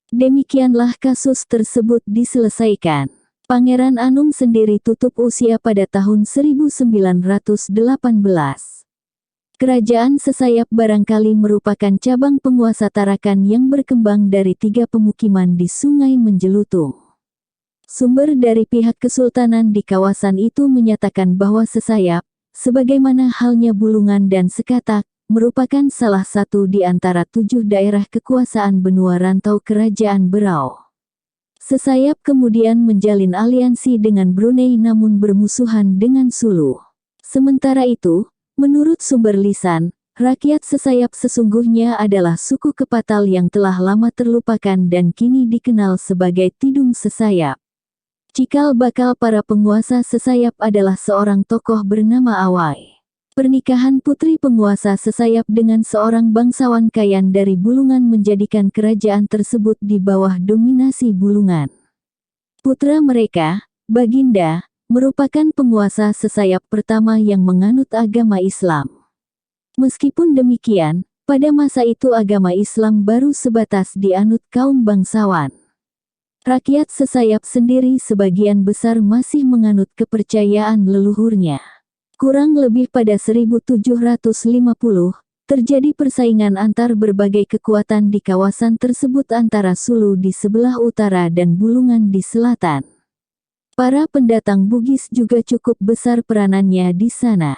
Demikianlah kasus tersebut diselesaikan. Pangeran Anum sendiri tutup usia pada tahun 1918. Kerajaan Sesayap barangkali merupakan cabang penguasa Tarakan yang berkembang dari 3 pemukiman di Sungai Menjelutung. Sumber dari pihak kesultanan di kawasan itu menyatakan bahwa Sesayap, sebagaimana halnya Bulungan dan Sekatak, merupakan salah satu di antara 7 daerah kekuasaan benua rantau Kerajaan Berau. Sesayap kemudian menjalin aliansi dengan Brunei namun bermusuhan dengan Sulu. Sementara itu, menurut sumber lisan, rakyat Sesayap sesungguhnya adalah suku Kepatal yang telah lama terlupakan dan kini dikenal sebagai Tidung Sesayap. Cikal bakal para penguasa Sesayap adalah seorang tokoh bernama Awai. Pernikahan putri penguasa Sesayap dengan seorang bangsawan Kayan dari Bulungan menjadikan kerajaan tersebut di bawah dominasi Bulungan. Putra mereka, Baginda, merupakan penguasa Sesayap pertama yang menganut agama Islam. Meskipun demikian, pada masa itu agama Islam baru sebatas dianut kaum bangsawan. Rakyat Sesayap sendiri sebagian besar masih menganut kepercayaan leluhurnya. Kurang lebih pada 1750, terjadi persaingan antar berbagai kekuatan di kawasan tersebut antara Sulu di sebelah utara dan Bulungan di selatan. Para pendatang Bugis juga cukup besar peranannya di sana.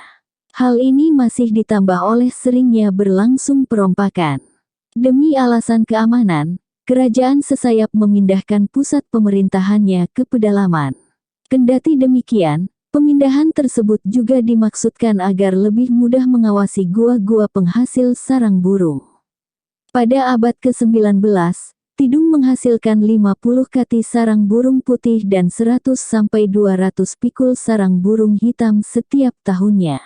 Hal ini masih ditambah oleh seringnya berlangsung perompakan. Demi alasan keamanan, kerajaan Sesayap memindahkan pusat pemerintahannya ke pedalaman. Kendati demikian, pemindahan tersebut juga dimaksudkan agar lebih mudah mengawasi gua-gua penghasil sarang burung. Pada abad ke-19, Tidung menghasilkan 50 kati sarang burung putih dan 100-200 pikul sarang burung hitam setiap tahunnya.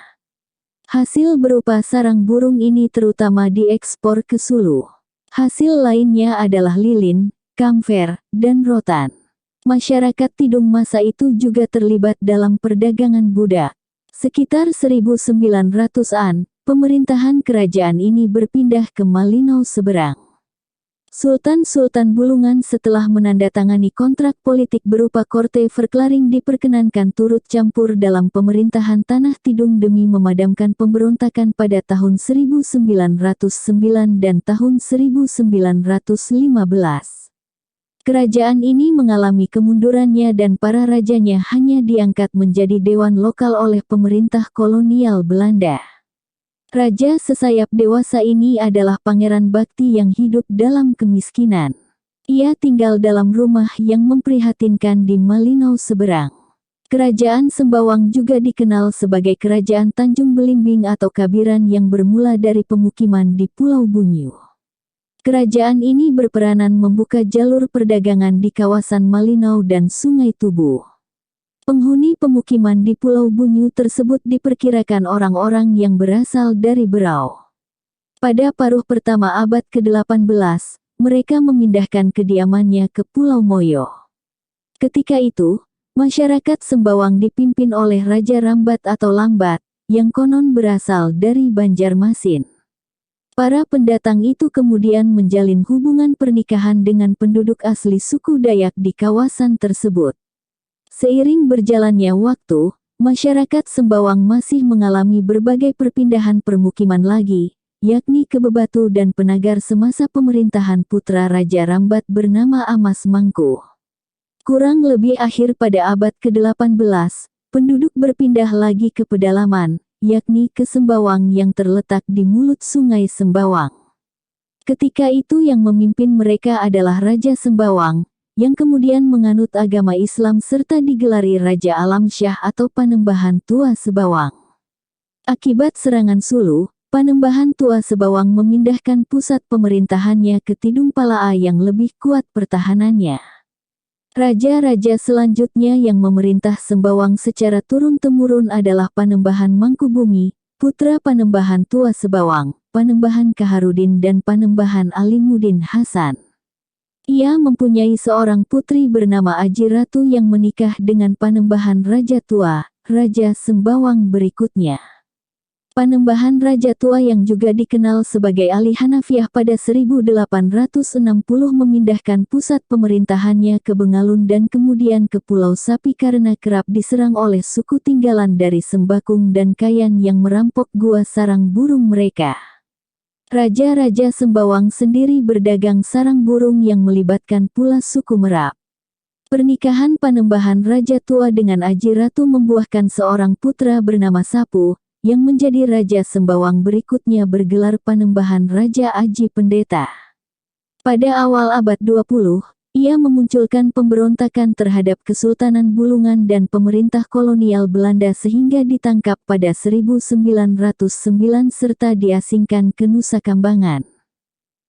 Hasil berupa sarang burung ini terutama diekspor ke Sulu. Hasil lainnya adalah lilin, kamfer, dan rotan. Masyarakat Tidung masa itu juga terlibat dalam perdagangan budak. Sekitar 1900-an, pemerintahan kerajaan ini berpindah ke Malinau seberang. Sultan-Sultan Bulungan setelah menandatangani kontrak politik berupa Korte Verklaring diperkenankan turut campur dalam pemerintahan Tanah Tidung demi memadamkan pemberontakan pada tahun 1909 dan tahun 1915. Kerajaan ini mengalami kemundurannya dan para rajanya hanya diangkat menjadi dewan lokal oleh pemerintah kolonial Belanda. Raja sesayap dewasa ini adalah pangeran bakti yang hidup dalam kemiskinan. Ia tinggal dalam rumah yang memprihatinkan di Malinau seberang. Kerajaan Sembawang juga dikenal sebagai Kerajaan Tanjung Belimbing atau Kabiran yang bermula dari pemukiman di Pulau Bunyu. Kerajaan ini berperanan membuka jalur perdagangan di kawasan Malinau dan Sungai Tubuh. Penghuni pemukiman di Pulau Bunyu tersebut diperkirakan orang-orang yang berasal dari Berau. Pada paruh pertama abad ke-18, mereka memindahkan kediamannya ke Pulau Moyo. Ketika itu, masyarakat Sembawang dipimpin oleh Raja Rambat atau Lambat, yang konon berasal dari Banjarmasin. Para pendatang itu kemudian menjalin hubungan pernikahan dengan penduduk asli suku Dayak di kawasan tersebut. Seiring berjalannya waktu, masyarakat Sembawang masih mengalami berbagai perpindahan permukiman lagi, yakni ke Bebatu dan Penagar semasa pemerintahan putra Raja Rambat bernama Amas Mangku. Kurang lebih akhir pada abad ke-18, penduduk berpindah lagi ke pedalaman, yakni ke Sembawang yang terletak di mulut Sungai Sembawang. Ketika itu yang memimpin mereka adalah Raja Sembawang, yang kemudian menganut agama Islam serta digelari Raja Alam Syah atau Panembahan Tua Sebawang. Akibat serangan Sulu, Panembahan Tua Sebawang memindahkan pusat pemerintahannya ke Tidung Palaa yang lebih kuat pertahanannya. Raja-raja selanjutnya yang memerintah Sembawang secara turun-temurun adalah Panembahan Mangkubumi, putra Panembahan Tua Sebawang, Panembahan Kaharudin dan Panembahan Alimuddin Hasan. Ia mempunyai seorang putri bernama Aji Ratu yang menikah dengan Panembahan Raja Tua, Raja Sembawang berikutnya. Panembahan Raja Tua yang juga dikenal sebagai Ali Hanafiah pada 1860 memindahkan pusat pemerintahannya ke Bengalun dan kemudian ke Pulau Sapi karena kerap diserang oleh suku tinggalan dari Sembakung dan Kayan yang merampok gua sarang burung mereka. Raja-raja Sembawang sendiri berdagang sarang burung yang melibatkan pula suku Merap. Pernikahan Panembahan Raja Tua dengan Aji Ratu membuahkan seorang putra bernama Sapu, yang menjadi Raja Sembawang berikutnya bergelar Panembahan Raja Aji Pendeta. Pada awal abad 20, ia memunculkan pemberontakan terhadap Kesultanan Bulungan dan pemerintah kolonial Belanda sehingga ditangkap pada 1909 serta diasingkan ke Nusa Kambangan.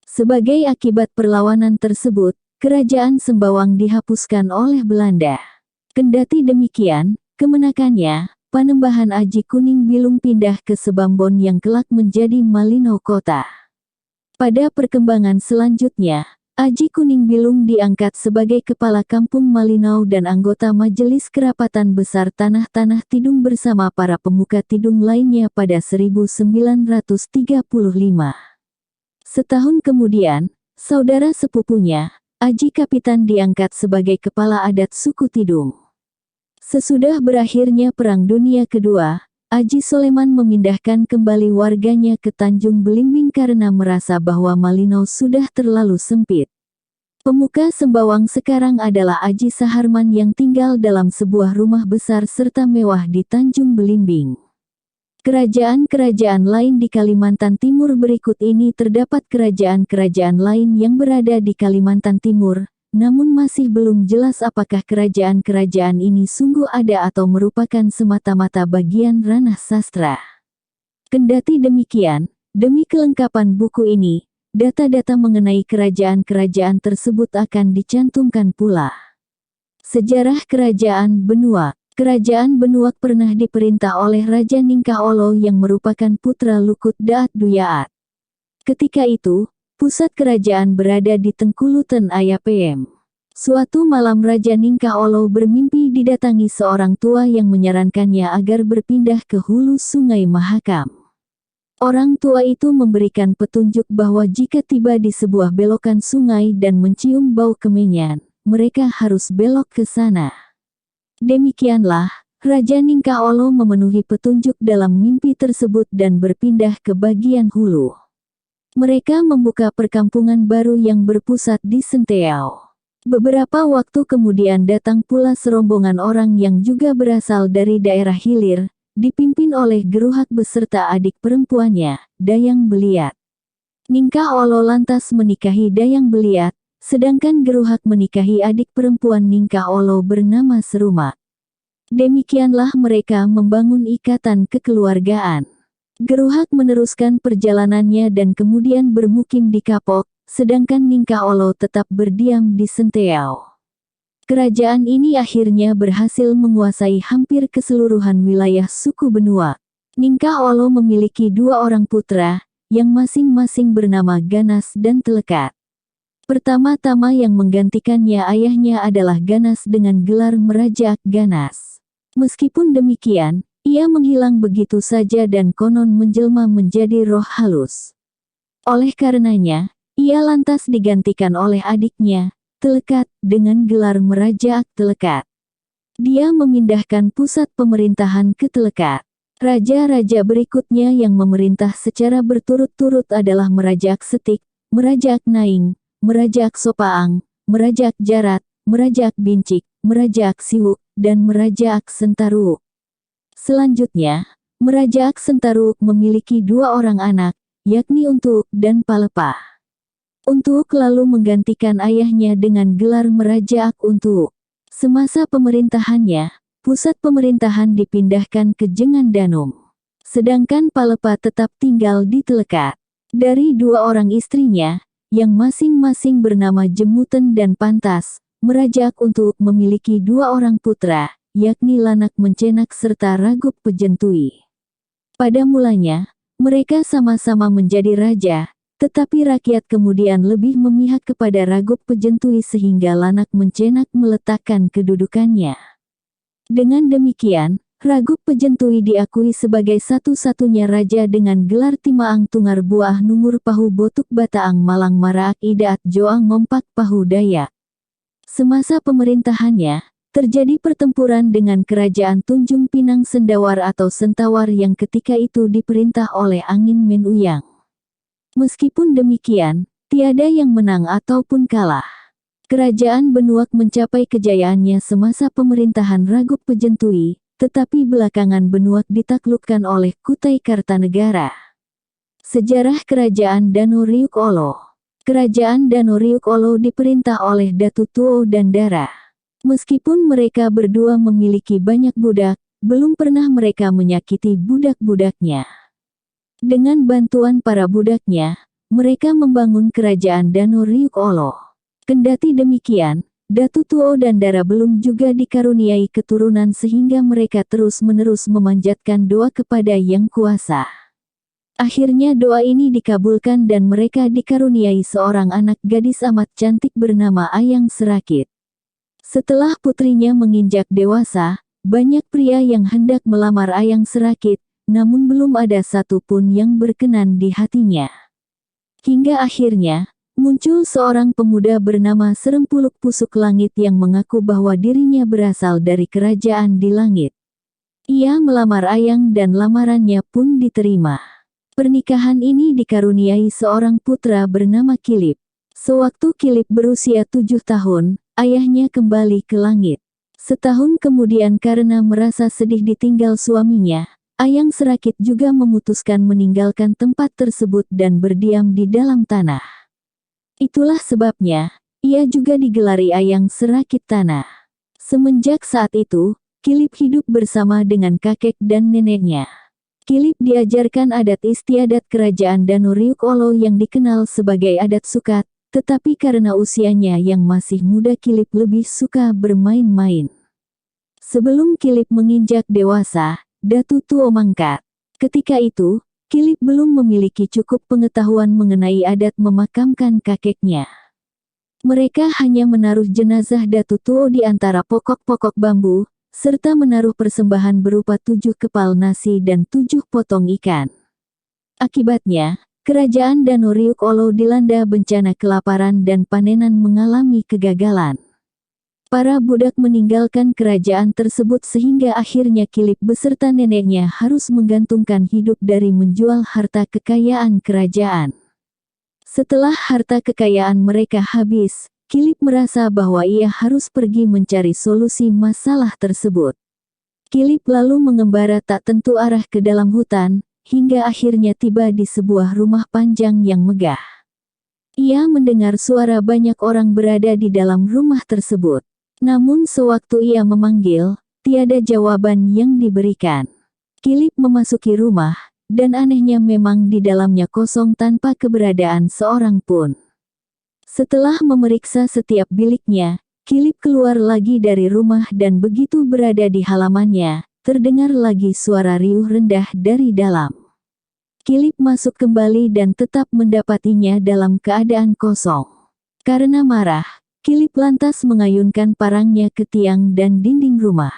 Sebagai akibat perlawanan tersebut, Kerajaan Sembawang dihapuskan oleh Belanda. Kendati demikian, kemenakannya, Panembahan Aji Kuning Bilung pindah ke Sebambon yang kelak menjadi Malinau Kota. Pada perkembangan selanjutnya, Aji Kuning Bilung diangkat sebagai Kepala Kampung Malinau dan anggota Majelis Kerapatan Besar Tanah-Tanah Tidung bersama para pemuka Tidung lainnya pada 1935. Setahun kemudian, saudara sepupunya, Aji Kapitan diangkat sebagai Kepala Adat Suku Tidung. Sesudah berakhirnya Perang Dunia Kedua, Aji Soleman memindahkan kembali warganya ke Tanjung Belimbing karena merasa bahwa Malinau sudah terlalu sempit. Pemuka Sembawang sekarang adalah Aji Saharman yang tinggal dalam sebuah rumah besar serta mewah di Tanjung Belimbing. Kerajaan-kerajaan lain di Kalimantan Timur berikut ini terdapat kerajaan-kerajaan lain yang berada di Kalimantan Timur, namun masih belum jelas apakah kerajaan-kerajaan ini sungguh ada atau merupakan semata-mata bagian ranah sastra. Kendati demikian, demi kelengkapan buku ini, data-data mengenai kerajaan-kerajaan tersebut akan dicantumkan pula. Sejarah Kerajaan Benuak. Kerajaan Benuak pernah diperintah oleh Raja Ningkah Olo yang merupakan putra Lukut Daat Duyaat. Ketika itu, pusat kerajaan berada di Tengkulutan Ayapem. Suatu malam Raja Ningkah Olo bermimpi didatangi seorang tua yang menyarankannya agar berpindah ke hulu Sungai Mahakam. Orang tua itu memberikan petunjuk bahwa jika tiba di sebuah belokan sungai dan mencium bau kemenyan, mereka harus belok ke sana. Demikianlah, Raja Ningkah Olo memenuhi petunjuk dalam mimpi tersebut dan berpindah ke bagian hulu. Mereka membuka perkampungan baru yang berpusat di Senteau. Beberapa waktu kemudian datang pula serombongan orang yang juga berasal dari daerah hilir, dipimpin oleh Geruhat beserta adik perempuannya, Dayang Beliat. Ningkah Olo lantas menikahi Dayang Beliat, sedangkan Geruhat menikahi adik perempuan Ningkah Olo bernama Serumak. Demikianlah mereka membangun ikatan kekeluargaan. Geruhat meneruskan perjalanannya dan kemudian bermukim di Kapok, sedangkan Ningkah Olo tetap berdiam di Senteau. Kerajaan ini akhirnya berhasil menguasai hampir keseluruhan wilayah suku Benua. Ningkah Olo memiliki 2 orang putra, yang masing-masing bernama Ganas dan Telekat. Pertama-tama yang menggantikannya ayahnya adalah Ganas dengan gelar Meraja Ganas. Meskipun demikian, ia menghilang begitu saja dan konon menjelma menjadi roh halus. Oleh karenanya, ia lantas digantikan oleh adiknya, Telekat, dengan gelar Meraja Telekat. Dia memindahkan pusat pemerintahan ke Telekat. Raja-raja berikutnya yang memerintah secara berturut-turut adalah Meraja Setik, Meraja Naing, Meraja Sopaang, Meraja Jarat, Meraja Bincik, Meraja Siwuk, dan Meraja Sentaruk. Selanjutnya, Meraja Sentaruk memiliki 2 orang anak, yakni Untuk dan Palepa. Untuk lalu menggantikan ayahnya dengan gelar Meraja Untuk. Semasa pemerintahannya, pusat pemerintahan dipindahkan ke Jengan Danum. Sedangkan Palepa tetap tinggal di Telekat. Dari 2 orang istrinya, yang masing-masing bernama Jemuten dan Pantas, Meraja Untuk memiliki 2 orang putra, yakni Lanak Mencenak serta Ragup Pejentui. Pada mulanya, mereka sama-sama menjadi raja, tetapi rakyat kemudian lebih memihak kepada Ragup Pejentui sehingga Lanak Mencenak meletakkan kedudukannya. Dengan demikian, Ragup Pejentui diakui sebagai satu-satunya raja dengan gelar Timaang Tungar Buah Numur Pahu Botuk Bataang Malang Maraak Idaat Joang Ngompak Pahu Dayak. Semasa pemerintahannya, terjadi pertempuran dengan kerajaan Tunjung Pinang Sendawar atau Sentawar yang ketika itu diperintah oleh Angin Menuyang. Meskipun demikian, tiada yang menang ataupun kalah. Kerajaan Benuak mencapai kejayaannya semasa pemerintahan Ragup Pejentui, tetapi belakangan Benuak ditaklukkan oleh Kutai Kartanegara. Sejarah Kerajaan Dano Riuk Olo. Kerajaan Dano Riuk Olo diperintah oleh Datu Tuo dan Dara. Meskipun mereka berdua memiliki banyak budak, belum pernah mereka menyakiti budak-budaknya. Dengan bantuan para budaknya, mereka membangun kerajaan Dano Riuk Olo. Kendati demikian, Datu Tuo dan Dara belum juga dikaruniai keturunan sehingga mereka terus-menerus memanjatkan doa kepada Yang Kuasa. Akhirnya doa ini dikabulkan dan mereka dikaruniai seorang anak gadis amat cantik bernama Ayang Serakit. Setelah putrinya menginjak dewasa, banyak pria yang hendak melamar Ayang Serakit, namun belum ada satu pun yang berkenan di hatinya. Hingga akhirnya, muncul seorang pemuda bernama Serempuluk Pusuk Langit yang mengaku bahwa dirinya berasal dari kerajaan di langit. Ia melamar Ayang dan lamarannya pun diterima. Pernikahan ini dikaruniai seorang putra bernama Kilip. Sewaktu Kilip berusia 7 tahun, ayahnya kembali ke langit. Setahun kemudian karena merasa sedih ditinggal suaminya, Ayang Serakit juga memutuskan meninggalkan tempat tersebut dan berdiam di dalam tanah. Itulah sebabnya, ia juga digelari Ayang Serakit Tanah. Semenjak saat itu, Kilip hidup bersama dengan kakek dan neneknya. Kilip diajarkan adat istiadat kerajaan Dano Riuk Olo yang dikenal sebagai adat sukat, tetapi karena usianya yang masih muda Kilip lebih suka bermain-main. Sebelum Kilip menginjak dewasa, Datu Tuo mangkat. Ketika itu, Kilip belum memiliki cukup pengetahuan mengenai adat memakamkan kakeknya. Mereka hanya menaruh jenazah Datu Tuo di antara pokok-pokok bambu, serta menaruh persembahan berupa 7 kepal nasi dan 7 potong ikan. Akibatnya, kerajaan Dano Riuk Olo dilanda bencana kelaparan dan panenan mengalami kegagalan. Para budak meninggalkan kerajaan tersebut sehingga akhirnya Kilip beserta neneknya harus menggantungkan hidup dari menjual harta kekayaan kerajaan. Setelah harta kekayaan mereka habis, Kilip merasa bahwa ia harus pergi mencari solusi masalah tersebut. Kilip lalu mengembara tak tentu arah ke dalam hutan, hingga akhirnya tiba di sebuah rumah panjang yang megah. Ia mendengar suara banyak orang berada di dalam rumah tersebut. Namun sewaktu ia memanggil, tiada jawaban yang diberikan. Kilip memasuki rumah, dan anehnya memang di dalamnya kosong tanpa keberadaan seorang pun. Setelah memeriksa setiap biliknya, Kilip keluar lagi dari rumah dan begitu berada di halamannya, terdengar lagi suara riuh rendah dari dalam. Kilip masuk kembali dan tetap mendapatinya dalam keadaan kosong. Karena marah, Kilip lantas mengayunkan parangnya ke tiang dan dinding rumah.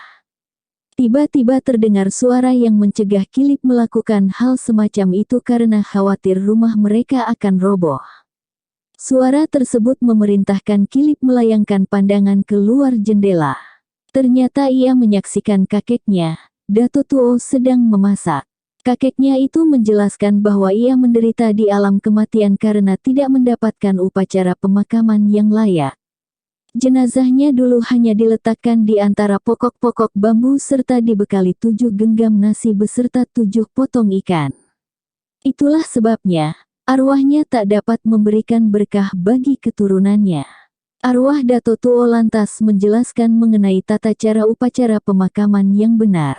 Tiba-tiba terdengar suara yang mencegah Kilip melakukan hal semacam itu karena khawatir rumah mereka akan roboh. Suara tersebut memerintahkan Kilip melayangkan pandangan keluar jendela. Ternyata ia menyaksikan kakeknya, Dato Tuo, sedang memasak. Kakeknya itu menjelaskan bahwa ia menderita di alam kematian karena tidak mendapatkan upacara pemakaman yang layak. Jenazahnya dulu hanya diletakkan di antara pokok-pokok bambu serta dibekali 7 genggam nasi beserta 7 potong ikan. Itulah sebabnya arwahnya tak dapat memberikan berkah bagi keturunannya. Arwah Dato Tuo lantas menjelaskan mengenai tata cara upacara pemakaman yang benar.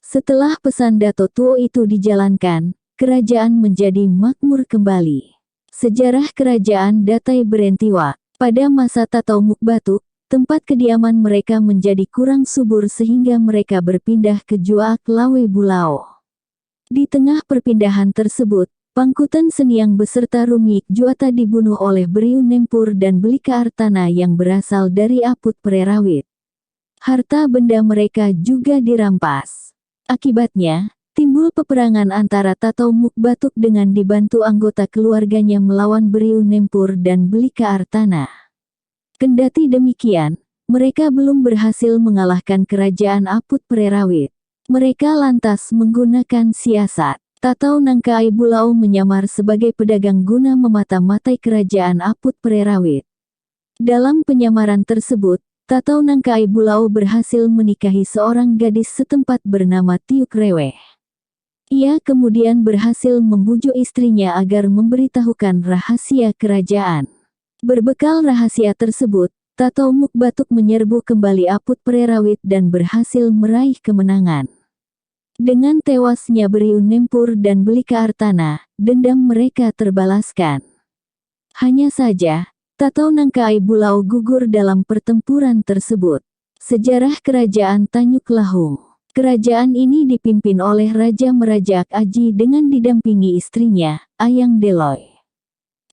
Setelah pesan Dato Tuo itu dijalankan, kerajaan menjadi makmur kembali. Sejarah kerajaan Datai Berentiwa. Pada masa Tatau Mukbatuk, tempat kediaman mereka menjadi kurang subur sehingga mereka berpindah ke Juak Lawe Bulao. Di tengah perpindahan tersebut, Pangkutan Seniang beserta Rumik Juata dibunuh oleh Beriu Nempur dan Belika Artana yang berasal dari Aput Prerawit. Harta benda mereka juga dirampas. Akibatnya, timbul peperangan antara Tatau Mukbatuk dengan dibantu anggota keluarganya melawan Beriu Nempur dan Belika Artana. Kendati demikian, mereka belum berhasil mengalahkan kerajaan Aput Prerawit. Mereka lantas menggunakan siasat. Tatau Nangkai Bulao menyamar sebagai pedagang guna memata-matai kerajaan Aput Prerawit. Dalam penyamaran tersebut, Tatau Nangkai Bulao berhasil menikahi seorang gadis setempat bernama Tiuk Reweh. Ia kemudian berhasil membujuk istrinya agar memberitahukan rahasia kerajaan. Berbekal rahasia tersebut, Tatau Mukbatuk menyerbu kembali Aput Prerawit dan berhasil meraih kemenangan. Dengan tewasnya Beriu Nempur dan Belika Artana, dendam mereka terbalaskan. Hanya saja, Tatau Nangkai Bulao gugur dalam pertempuran tersebut. Sejarah Kerajaan Tanyuk Lahung. Kerajaan ini dipimpin oleh Raja Merajak Aji dengan didampingi istrinya, Ayang Deloy.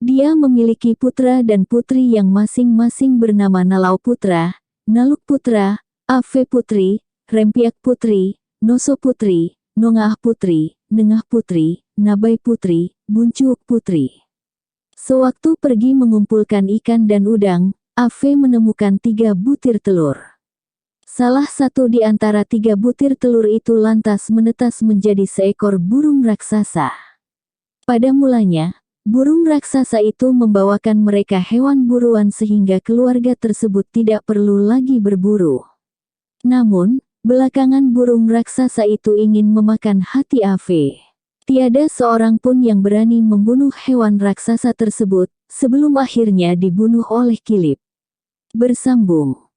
Dia memiliki putra dan putri yang masing-masing bernama Nalau Putra, Naluk Putra, Ave Putri, Rempiak Putri, Noso Putri, Nongah Putri, Nengah Putri, Nabai Putri, Buncuuk Putri. Sewaktu pergi mengumpulkan ikan dan udang, Ave menemukan 3 butir telur. Salah satu di antara 3 butir telur itu lantas menetas menjadi seekor burung raksasa. Pada mulanya, burung raksasa itu membawakan mereka hewan buruan sehingga keluarga tersebut tidak perlu lagi berburu. Namun, belakangan burung raksasa itu ingin memakan hati Ave. Tiada seorang pun yang berani membunuh hewan raksasa tersebut, sebelum akhirnya dibunuh oleh Kilip. Bersambung.